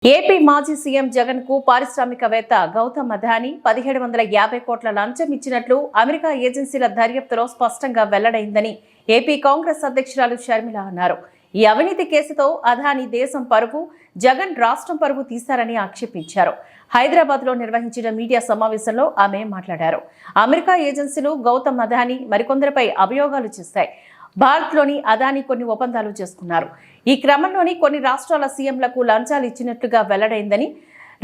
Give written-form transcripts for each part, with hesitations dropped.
AP మాజీ CM Jagan కు పారిశ్రామికవేత్త గౌతమ్ అదానీ 1750 కోట్ల లంచం ఇచ్చినట్లు అమెరికా ఏజెన్సీల దర్యాప్తులో స్పష్టంగా వెల్లడైందని ఏపీ కాంగ్రెస్ అధ్యక్షురాలు షర్మిల అన్నారు. ఈ అవినీతి కేసుతో అదానీ దేశం పరువు, జగన్ రాష్ట్రం పరువు తీశారని ఆక్షేపించారు. హైదరాబాద్ లో నిర్వహించిన మీడియా సమావేశంలో ఆమె మాట్లాడారు. అమెరికా ఏజెన్సీలు గౌతమ్ అదానీ మరికొందరిపై అభియోగాలు చేశాయి. భారత్లోని అదానీ కొన్ని ఒప్పందాలు చేసుకున్నారు. ఈ క్రమంలోని కొన్ని రాష్ట్రాల సీఎంలకు లంచాలు ఇచ్చినట్లుగా వెల్లడైందని,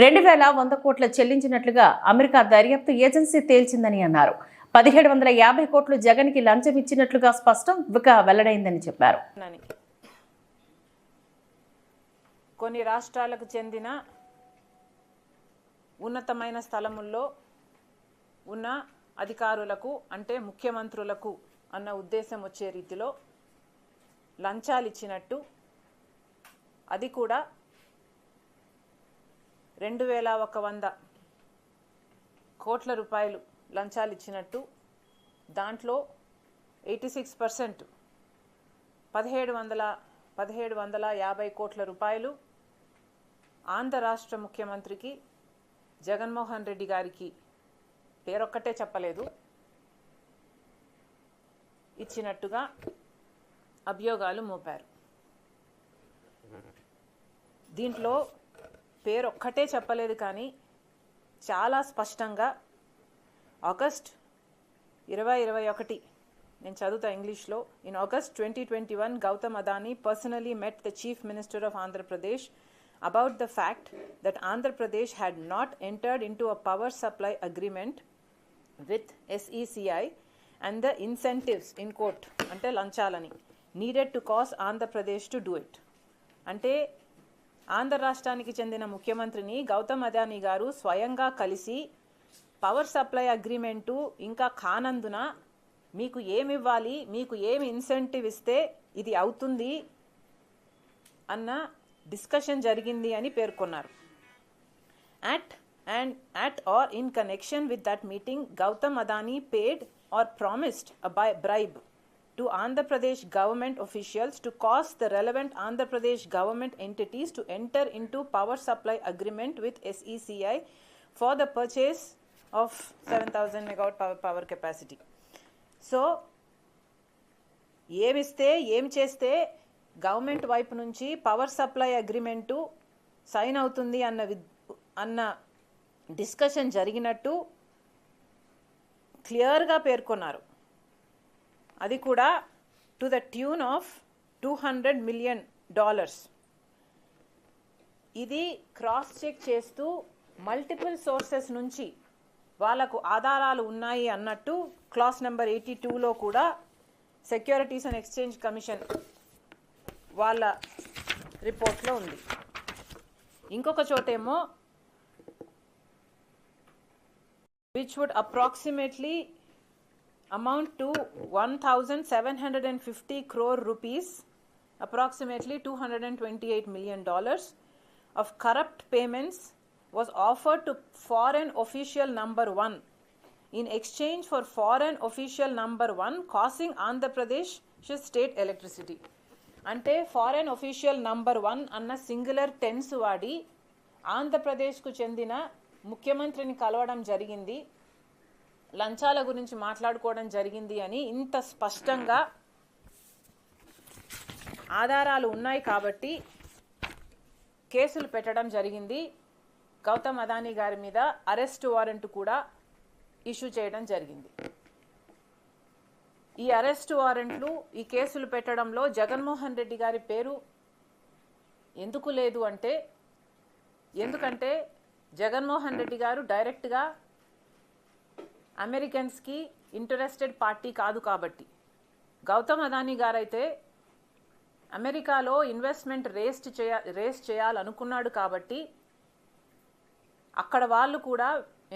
2100 కోట్లు చెల్లించినట్లుగా అమెరికా దర్యాప్తు ఏజెన్సీ తేల్చిందని అన్నారు. 1750 కోట్లు జగన్ కి లంచం ఇచ్చినట్లుగా స్పష్టంగా వెల్లడైందని చెప్పారు. కొన్ని రాష్ట్రాలకు చెందిన ఉన్నతమైన స్థలముల్లో ఉన్న అధికారులకు అంటే ముఖ్యమంత్రులకు అన్న ఉద్దేశం వచ్చే రీతిలో లంచాలు ఇచ్చినట్టు, అది కూడా 2100 కోట్ల రూపాయలు లంచాలు ఇచ్చినట్టు, దాంట్లో 86% 1750 కోట్ల రూపాయలు ఆంధ్ర రాష్ట్ర ముఖ్యమంత్రికి జగన్మోహన్ రెడ్డి గారికి పేరొక్కటే చెప్పలేదు ఇచ్చినట్టుగా అభియోగాలు మోపారు. దీంట్లో పేరొక్కటే చెప్పలేదు, కానీ చాలా స్పష్టంగా ఆగస్ట్ 2021 నేను చదువుతా ఇంగ్లీష్లో. In August 2021 Gautam Adani personally met the Chief Minister of Andhra Pradesh about the fact that Andhra Pradesh had not entered into a power supply agreement with SECI and the incentives in quote ante lanchalani needed to cause Andhra Pradesh to do it. ante Andhra రాష్ట్రానికి చెందిన ముఖ్యమంత్రిని గౌతమ్ అదానీ గారు స్వయంగా కలిసి power supply agreement ఇంకా కానందున మీకు ఏమి ఇవ్వాలి, మీకు ఏమి ఇన్సెంటివ్ ఇస్తే ఇది అవుతుంది అన్న డిస్కషన్ జరిగింది అని పేర్కొన్నారు. At or in connection with that meeting, Gautam Adani paid or promised a bribe to Andhra Pradesh government officials to cause the relevant Andhra Pradesh government entities to enter into power supply agreement with SECI for the purchase of 7,000 megawatt power capacity. So, ఏమిస్తే ఏం చేస్తే government వైపు నుంచి power supply agreement sign అవుతుంది అన్న discussion జరిగినట్టు క్లియర్గా పేర్కొన్నారు. అది కూడా to the tune of $200 million. ఇది క్రాస్ చెక్ చేస్తూ మల్టిపుల్ సోర్సెస్ నుంచి వాళ్ళకు ఆధారాలు ఉన్నాయి అన్నట్టు క్లాస్ నెంబర్ 82లో కూడా సెక్యూరిటీస్ అండ్ ఎక్స్చేంజ్ కమిషన్ వాళ్ళ రిపోర్ట్లో ఉంది. ఇంకొక చోటేమో which would approximately amount to 1,750 crore rupees, approximately $228 million of corrupt payments was offered to foreign official number 1 in exchange for foreign official number 1 causing Andhra Pradesh state electricity. అంటే foreign official number 1 అన్న singular tense వాడి ఆంధ్రప్రదేశ్కు చెందిన ముఖ్యమంత్రిని కలవడం జరిగింది, లంచాల గురించి మాట్లాడుకోవడం జరిగింది అని ఇంత స్పష్టంగా ఆధారాలు ఉన్నాయి కాబట్టి కేసులు పెట్టడం జరిగింది. గౌతమ్ అదానీ గారి మీద అరెస్ట్ వారెంట్ కూడా ఇష్యూ చేయడం జరిగింది. ఈ అరెస్ట్ వారెంట్లు, ఈ కేసులు పెట్టడంలో జగన్మోహన్ రెడ్డి గారి పేరు ఎందుకు లేదు అంటే, ఎందుకంటే జగన్మోహన్ రెడ్డి గారు డైరెక్ట్గా అమెరికన్స్కి ఇంట్రెస్టెడ్ పార్టీ కాదు కాబట్టి. గౌతమ్ అదానీ గారైతే అమెరికాలో ఇన్వెస్ట్మెంట్ రేస్ చేయాలనుకున్నాడు కాబట్టి అక్కడ వాళ్ళు కూడా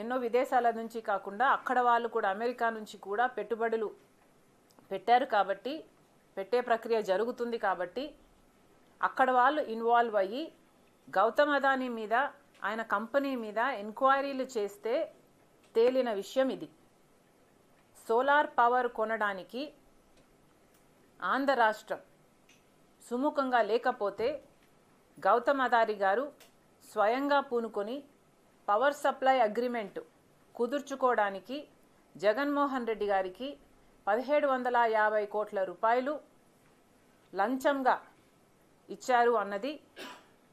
ఎన్నో విదేశాల నుంచి కాకుండా అక్కడ వాళ్ళు కూడా అమెరికా నుంచి కూడా పెట్టుబడులు పెట్టారు కాబట్టి, పెట్టే ప్రక్రియ జరుగుతుంది కాబట్టి అక్కడ వాళ్ళు ఇన్వాల్వ్ అయ్యి గౌతమ్ అదానీ మీద, ఆయన కంపెనీ మీద ఎంక్వైరీలు చేస్తే తేలిన విషయం ఇది. సోలార్ పవర్ కొనడానికి ఆంధ్ర రాష్ట్రం సుముఖంగా లేకపోతే గౌతమ్ అదానీ గారు స్వయంగా పూనుకొని పవర్ సప్లై అగ్రిమెంట్ కుదుర్చుకోవడానికి జగన్మోహన్ రెడ్డి గారికి 1750 కోట్ల రూపాయలు లంచంగా ఇచ్చారు అన్నది